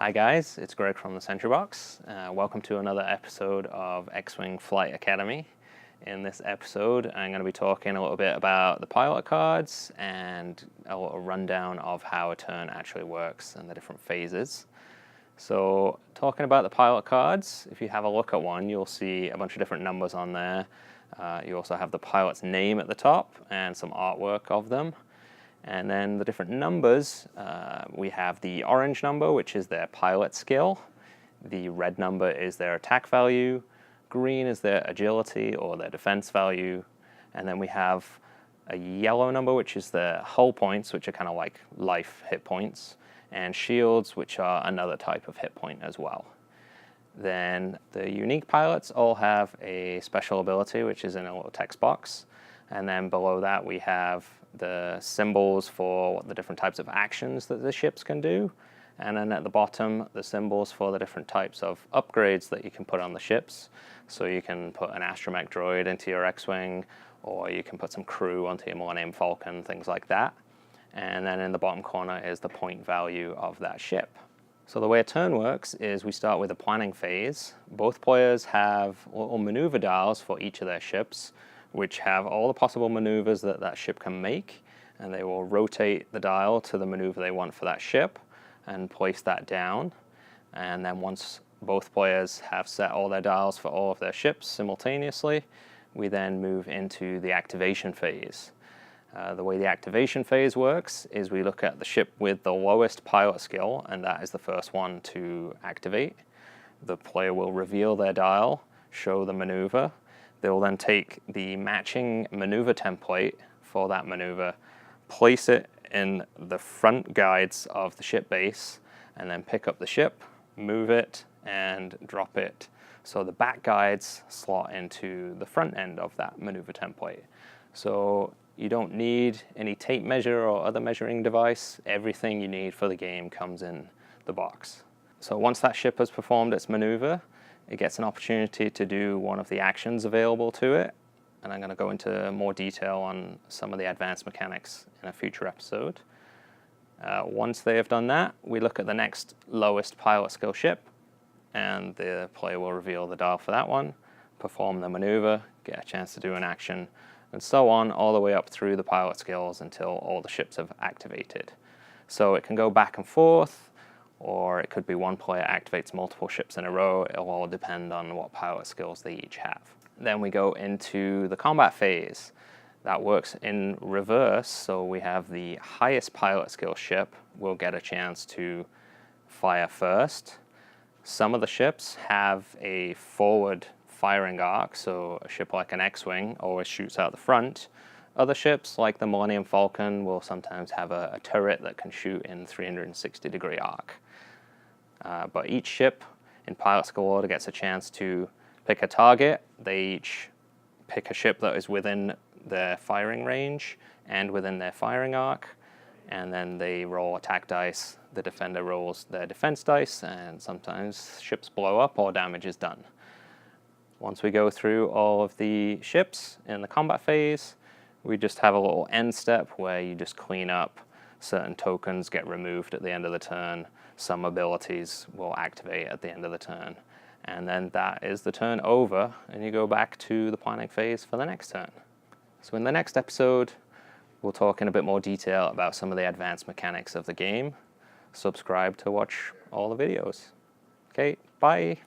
Hi guys, it's Greg from the Sentry Box. Welcome to another episode of X-Wing Flight Academy. In this episode, I'm going to be talking a little bit about the pilot cards and a little rundown of how a turn actually works and the different phases. So, talking about the pilot cards, if you have a look at one, you'll see a bunch of different numbers on there. You also have the pilot's name at the top and some artwork of them. And then the different numbers, we have the orange number, which is their pilot skill. The red number is their attack value. Green is their agility or their defense value. And then we have a yellow number, which is their hull points, which are kind of like life hit points. And shields, which are another type of hit point as well. Then the unique pilots all have a special ability, which is in a little text box. And then below that we have the symbols for what the different types of actions that the ships can do. And then at the bottom, the symbols for the different types of upgrades that you can put on the ships. So you can put an astromech droid into your X-Wing, or you can put some crew onto your Millennium Falcon, things like that. And then in the bottom corner is the point value of that ship. So the way a turn works is we start with a planning phase. Both players have little maneuver dials for each of their ships, which have all the possible maneuvers that that ship can make, and they will rotate the dial to the maneuver they want for that ship and place that down. And then once both players have set all their dials for all of their ships simultaneously, we then move into the activation phase. The way the activation phase works is we look at the ship with the lowest pilot skill, and that is the first one to activate. The player will reveal their dial, show the maneuver. They'll then take the matching maneuver template for that maneuver, place it in the front guides of the ship base, and then pick up the ship, move it, and drop it. So the back guides slot into the front end of that maneuver template. So you don't need any tape measure or other measuring device. Everything you need for the game comes in the box. So once that ship has performed its maneuver, it gets an opportunity to do one of the actions available to it, and I'm going to go into more detail on some of the advanced mechanics in a future episode. Once they have done that, we look at the next lowest pilot skill ship, and the player will reveal the dial for that one, perform the maneuver, get a chance to do an action, and so on all the way up through the pilot skills until all the ships have activated. So it can go back and forth, or it could be one player activates multiple ships in a row. It'll all depend on what pilot skills they each have. Then we go into the combat phase. That works in reverse, so we have the highest pilot skill ship will get a chance to fire first. Some of the ships have a forward firing arc, so a ship like an X-Wing always shoots out the front. Other ships, like the Millennium Falcon, will sometimes have a turret that can shoot in 360-degree arc. But each ship in pilot skill order gets a chance to pick a target. They each pick a ship that is within their firing range and within their firing arc, and then they roll attack dice. The defender rolls their defense dice, and sometimes ships blow up or damage is done. Once we go through all of the ships in the combat phase, we just have a little end step where you just clean up. Certain tokens get removed at the end of the turn. Some abilities will activate at the end of the turn. And then that is the turn over, and you go back to the planning phase for the next turn. So in the next episode, we'll talk in a bit more detail about some of the advanced mechanics of the game. Subscribe to watch all the videos. Okay, bye.